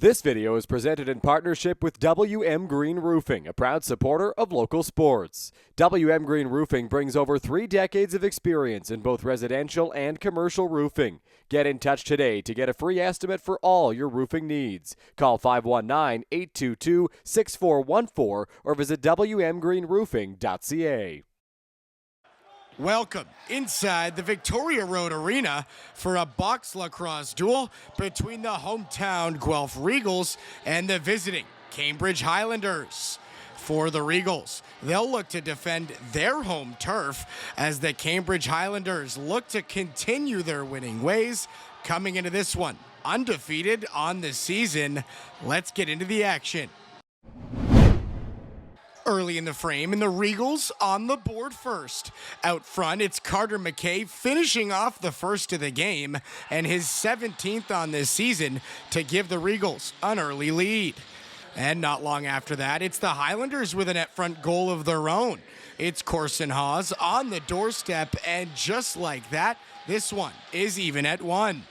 This video is presented in partnership with WM Green Roofing, a proud supporter of local sports. WM Green Roofing brings over 3 decades of experience in both residential and commercial roofing. Get in touch today to get a free estimate for all your roofing needs. Call 519-822-6414 or visit wmgreenroofing.ca. Welcome inside the Victoria Road Arena for a box lacrosse duel between the hometown Guelph Regals and the visiting Cambridge Highlanders. For the Regals, they'll look to defend their home turf as the Cambridge Highlanders look to continue their winning ways, coming into this one undefeated on the season. Let's get into the action. Early in the frame, and the Regals on the board first. Out front, it's Carter McKay finishing off the first of the game and his 17th on this season to give the Regals an early lead. And not long after that, it's the Highlanders with a net front goal of their own. It's Corson Hawes on the doorstep, and just like that, this one is even at 1.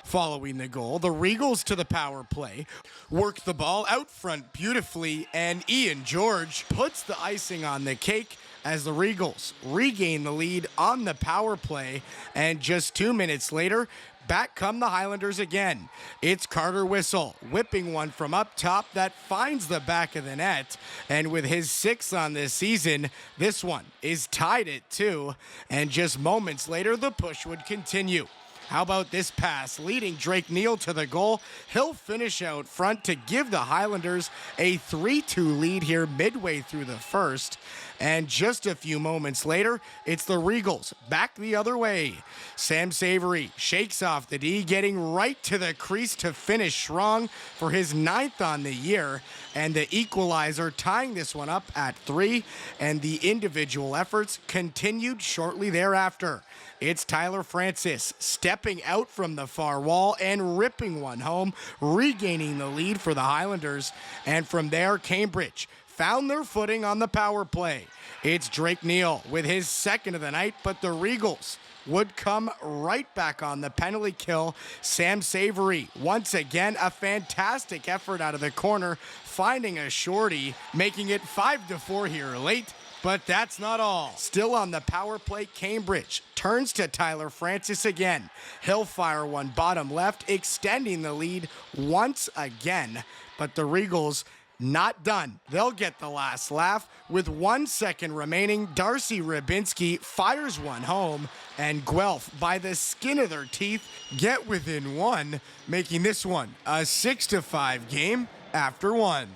Following the goal, the Regals to the power play, work the ball out front beautifully, and Ian George puts the icing on the cake as the Regals regain the lead on the power play, and just 2 minutes later, back come the Highlanders again. It's Carter Whistle whipping one from up top that finds the back of the net, and with his 6th on this season, this one is tied at 2, and just moments later, the push would continue. How about this pass leading Drake Neal to the goal? He'll finish out front to give the Highlanders a 3-2 lead here midway through the first. And just a few moments later, it's the Regals back the other way. Sam Savory shakes off the D, getting right to the crease to finish strong for his 9th on the year. And the equalizer tying this one up at 3. And the individual efforts continued shortly thereafter. It's Tyler Francis stepping out from the far wall and ripping one home, regaining the lead for the Highlanders. And from there, Cambridge found their footing on the power play. It's Drake Neal with his 2nd of the night, but the Regals would come right back on the penalty kill. Sam Savory, once again, a fantastic effort out of the corner, finding a shorty, making it 5-4 here late. But that's not all. Still on the power play, Cambridge turns to Tyler Francis again. He'll fire one bottom left, extending the lead once again. But the Regals not done. They'll get the last laugh. With 1 second remaining, Darcy Rybinski fires one home, and Guelph, by the skin of their teeth, get within 1, making this one a 6-5 game after 1.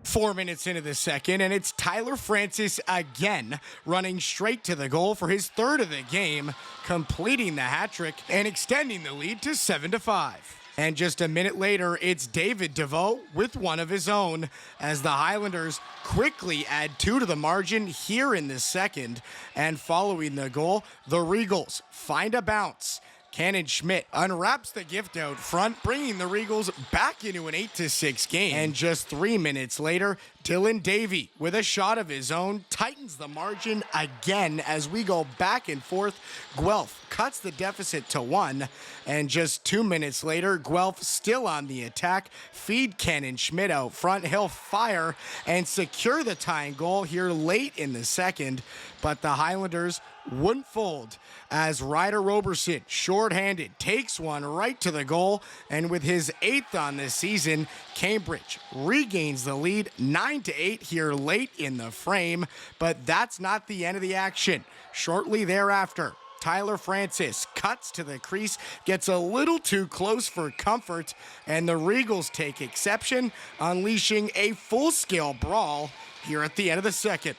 4 minutes into the second, and it's Tyler Francis again running straight to the goal for his 3rd of the game, completing the hat trick and extending the lead to 7-5. And just a minute later, it's David DeVoe with one of his own as the Highlanders quickly add 2 to the margin here in the second. And following the goal, the Regals find a bounce. Cannon Schmidt unwraps the gift out front, bringing the Regals back into an 8-6 game. And just 3 minutes later, Dylan Davey, with a shot of his own, tightens the margin again as we go back and forth. Guelph cuts the deficit to 1. And just 2 minutes later, Guelph still on the attack. Feed Cannon Schmidt out front. He'll fire and secure the tying goal here late in the second. But the Highlanders wouldn't fold as Ryder Roberson, short-handed, takes one right to the goal, and with his 8th on this season, Cambridge regains the lead 9-8 here late in the frame. But that's not the end of the action. Shortly thereafter, Tyler Francis cuts to the crease, gets a little too close for comfort, and the Regals take exception, unleashing a full-scale brawl here at the end of the second.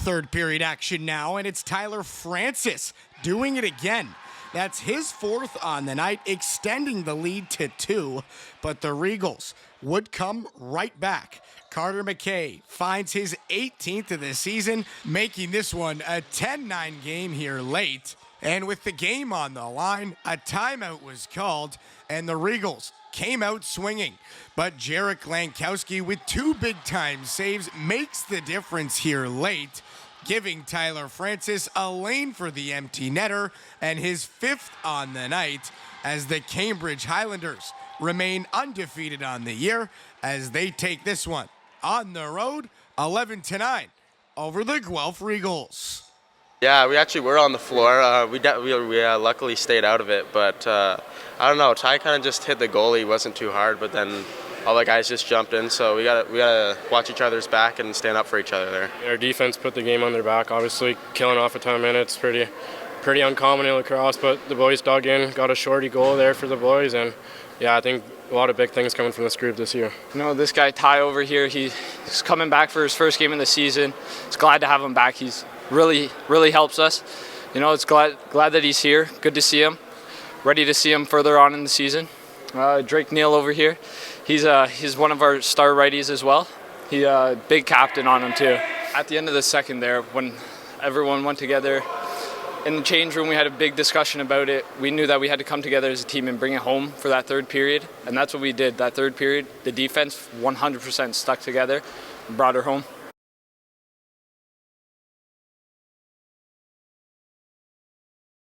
Third period action now, and it's Tyler Francis doing it again. That's his fourth on the night, extending the lead to 2, but the Regals would come right back. Carter McKay finds his 18th of the season, making this one a 10-9 game here late. And with the game on the line, a timeout was called, and the Regals came out swinging. But Jarek Lankowski with 2 big-time saves makes the difference here late, giving Tyler Francis a lane for the empty netter and his 5th on the night as the Cambridge Highlanders remain undefeated on the year as they take this one on the road 11-9 over the Guelph Regals. Yeah, we actually were on the floor. We luckily stayed out of it, but I don't know. Ty kind of just hit the goalie. It wasn't too hard, but then all the guys just jumped in. So we gotta watch each other's back and stand up for each other there. Our defense put the game on their back. Obviously, killing off a 10 minutes, pretty uncommon in lacrosse. But the boys dug in, got a shorty goal there for the boys, and yeah, I think a lot of big things coming from this group this year. You know, this guy Ty over here, he's coming back for his first game in the season. It's glad to have him back. He's really helps us. You know, it's glad that he's here. Good to see him. Ready to see him further on in the season. Drake Neal over here, he's one of our star righties as well. He big captain on him too. At the end of the second there, when everyone went together in the change room, we had a big discussion about it. We knew that we had to come together as a team and bring it home for that third period, and that's what we did. That third period, the defense 100% stuck together and brought her home.